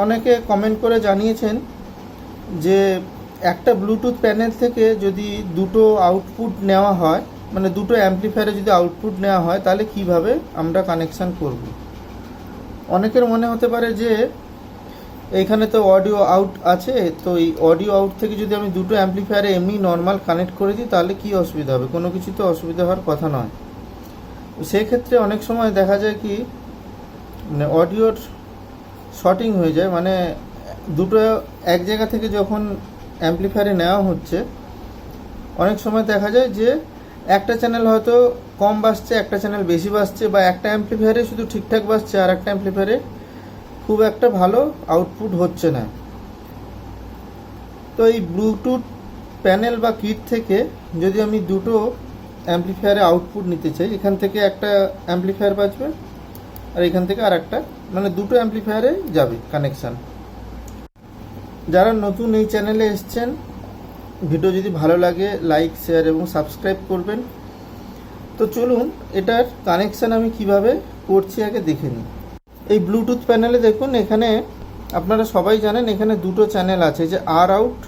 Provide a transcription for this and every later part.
অনেকে কমেন্ট করে জানিয়েছেন যে একটা ব্লুটুথ প্যানেল থেকে যদি দুটো আউটপুট নেওয়া হয়, মানে দুটো অ্যাম্পলিফায়ারে যদি আউটপুট নেওয়া হয়, তাহলে কিভাবে আমরা কানেকশান করব। অনেকের মনে হতে পারে যে এইখানে তো অডিও আউট আছে, তো এই অডিও আউট থেকে যদি আমি দুটো অ্যাম্পলিফায়ারে এমনি নর্মাল কানেক্ট করে দিই তাহলে কী অসুবিধা হবে। কোনো কিছু তো অসুবিধা হওয়ার কথা নয়। সেক্ষেত্রে অনেক সময় দেখা যায় কি, মানে অডিওর শর্টিং হয়ে যায়, মানে দুটো এক জায়গা থেকে যখন অ্যাম্পলিফায়ারে নেওয়া হচ্ছে, অনেক সময় দেখা যায় যে একটা চ্যানেল হয়তো কম বাজছে, একটা চ্যানেল বেশি বাজছে, বা একটা অ্যাম্পলিফায়ারে শুধু ঠিকঠাক বাজছে আর একটা অ্যাম্পলিফায়ারে খুব একটা ভালো আউটপুট হচ্ছে না। তো এই ব্লুটুথ প্যানেল বা কিট থেকে যদি আমি দুটো অ্যাম্পলিফায়ারে আউটপুট নিতে চাই, এখান থেকে একটা অ্যাম্পলিফায়ার বাজবে আর এখান থেকে আর একটা, মানে দুটো অ্যাম্পলিফায়ারে যাবে কানেকশান। যারা নতুন এই চ্যানেলে এসছেন, ভিডিও যদি ভালো লাগে লাইক, শেয়ার এবং সাবস্ক্রাইব করবেন। তো চলুন এটার কানেকশান আমি কিভাবে করছি আগে দেখে নিই। এই ব্লুটুথ প্যানেলে দেখুন, এখানে আপনারা সবাই জানেন এখানে দুটো চ্যানেল আছে, যে আর আউট,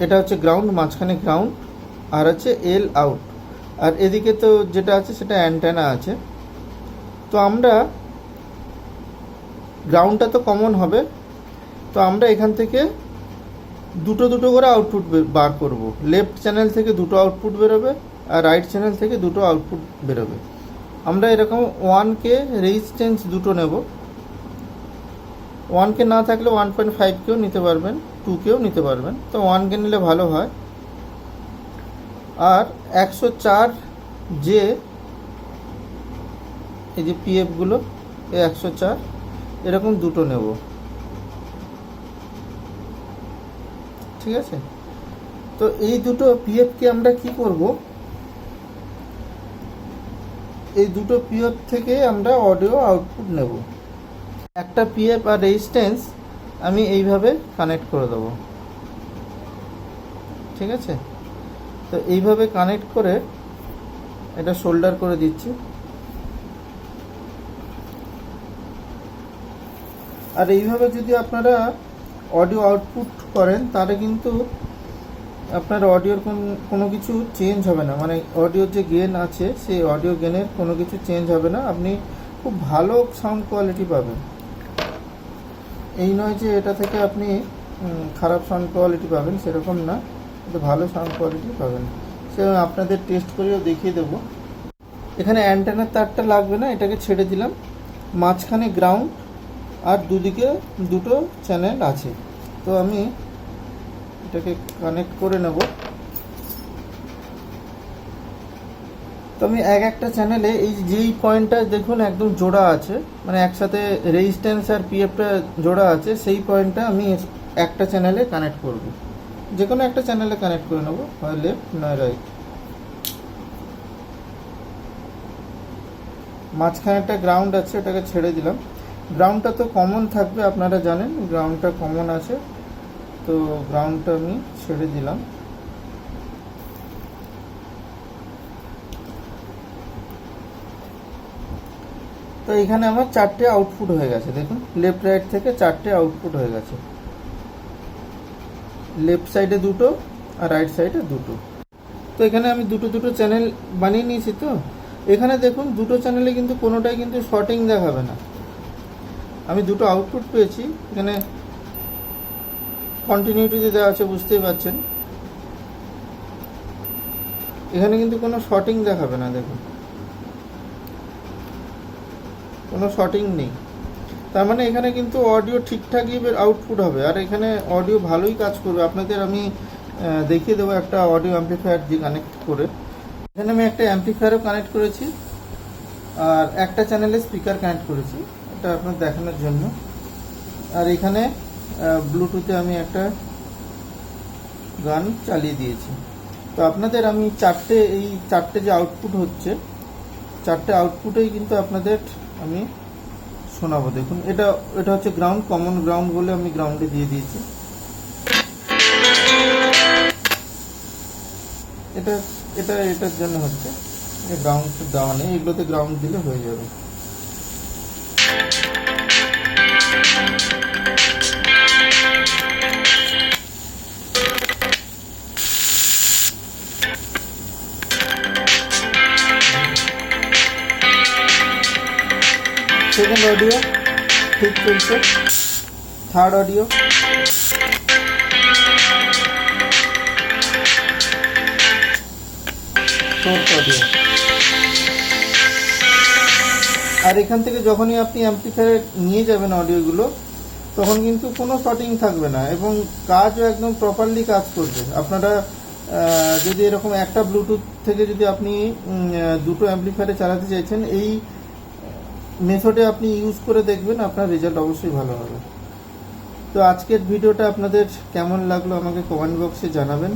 এটা হচ্ছে গ্রাউন্ড, মাঝখানে গ্রাউন্ড, আর হচ্ছে এল আউট, আর এদিকে তো যেটা আছে সেটা অ্যান্টেনা আছে। তো আমরা গ্রাউন্ডটা তো কমন হবে, তো আমরা এখান থেকে দুটো দুটো করে আউটপুট বার করব। লেফট চ্যানেল থেকে দুটো আউটপুট বেরোবে আর রাইট চ্যানেল থেকে দুটো আউটপুট বেরোবে। আমরা এরকম 1K রেজিস্ট্যান্স দুটো নেব। 1K না থাকলে 1.5কেও নিতে পারবেন, 2কেও নিতে পারবেন, তো 1K নিলে ভালো হয়। আর 104 যে এই যে পিএফগুলো, এই 104 এরকম দুটো নেব, ঠিক আছে। তো এই দুটো পিএফকে আমরা কি করব, এই দুটো পিএফ থেকে আমরা অডিও আউটপুট নেব। একটা পিএফ আর রেজিস্ট্যান্স আমি এইভাবে কানেক্ট করে দেবো, ঠিক আছে। তো এইভাবে কানেক্ট করে এটা শোল্ডার করে দিচ্ছি। আর এইভাবে যদি আপনারা অডিও আউটপুট করেন তাহলে কিন্তু আপনার অডিওর কোনো কিছু চেঞ্জ হবে না, মানে অডিওর যে গেন আছে সেই অডিও গেনের কোনো কিছু চেঞ্জ হবে না, আপনি খুব ভালো সাউন্ড কোয়ালিটি পাবেন। এই নয় যে এটা থেকে আপনি খারাপ সাউন্ড কোয়ালিটি পাবেন, সেরকম না, কিন্তু ভালো সাউন্ড কোয়ালিটি পাবেন। সে আপনাদের টেস্ট করেও দেখিয়ে দেবো। এখানে অ্যান্টেনার তারটা লাগবে না, এটাকে ছেড়ে দিলাম। মাঝখানে গ্রাউন্ড আর দুদিকে দুটো চ্যানেল আছে, তো আমি এটাকে কানেক্ট করে নেব। তো আমি একটা চ্যানেলে এই যেই পয়েন্টটা দেখুন একদম জোড়া আছে, মানে একসাথে রেজিস্ট্যান্স আর পিএফটা জোড়া আছে, সেই পয়েন্টটা আমি একটা চ্যানেলে কানেক্ট করব। যে কোনো একটা চ্যানেলে কানেক্ট করে নেব, হয় লেফট নয় রাইট। মাঝখানে একটা গ্রাউন্ড আছে, এটাকে ছেড়ে দিলাম। গ্রাউন্ডটা তো কমন থাকবে, আপনারা জানেন গ্রাউন্ডটা কমন আছে, তো গ্রাউন্ডটা আমি ছেড়ে দিলাম। তো এখানে আমার চারটে আউটপুট হয়ে গেছে, দেখুন লেফট রাইট থেকে চারটে আউটপুট হয়ে গেছে, লেফট সাইডে দুটো আর রাইট সাইডে দুটো। তো এখানে আমি দুটো দুটো চ্যানেল বানিয়ে নিয়েছি। তো এখানে দেখুন দুটো চ্যানেলে কিন্তু কোনোটাই কিন্তু শর্টিং দেখাবে না। আমি দুটো আউটপুট পেয়েছি, এখানে কন্টিনিউটি দেওয়া আছে, বুঝতেই পারছেন। এখানে কিন্তু কোনো শর্টিং দেখাবে না, দেখুন কোনো শর্টিং নেই। তার মানে এখানে কিন্তু অডিও ঠিকঠাকই আউটপুট হবে, আর এখানে অডিও ভালোই কাজ করবে। আপনাদের আমি দেখিয়ে দেবো একটা অডিও অ্যাম্পলিফায়ার দিয়ে কানেক্ট করে। এখানে আমি একটা অ্যাম্পলিফায়ারও কানেক্ট করেছি আর একটা চ্যানেলে স্পিকার কানেক্ট করেছি, এটা আপনার দেখানোর জন্য। আর এখানে ব্লুটুথে আমি একটা গান চালিয়ে দিয়েছি। তো আপনাদের আমি এই চারটে যে আউটপুট হচ্ছে, চারটে আউটপুটেই কিন্তু আপনাদের আমি শোনাবো। দেখুন এটা হচ্ছে গ্রাউন্ড, কমন গ্রাউন্ড বলে আমি গ্রাউন্ডে দিয়ে দিয়েছি। এটার জন্য হচ্ছে গ্রাউন্ড দেওয়া নেই, এগুলোতে গ্রাউন্ড দিলে হয়ে যাবে। সেকেন্ড অডিও ঠিক চলছে, থার্ড অডিও, ফোর্থ অডিও। আর এখান থেকে যখনই আপনি অ্যাম্পলিফায়ারে নিয়ে যাবেন অডিওগুলো, তখন কিন্তু কোনো শর্টিং থাকবে না এবং কাজও একদম প্রপারলি কাজ করবে। আপনারা যদি এরকম একটা ব্লুটুথ থেকে যদি আপনি দুটো অ্যাম্পলিফায়ারে চালাতে চাইছেন, এই মেথডে আপনি ইউজ করে দেখবেন, আপনার রেজাল্ট অবশ্যই ভালো হবে। তো আজকের ভিডিওটা আপনাদের কেমন লাগলো আমাকে কমেন্ট বক্সে জানাবেন।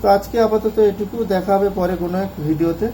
তো আজকে আপাতত এটুকু, দেখা হবে পরে কোনো এক ভিডিওতে।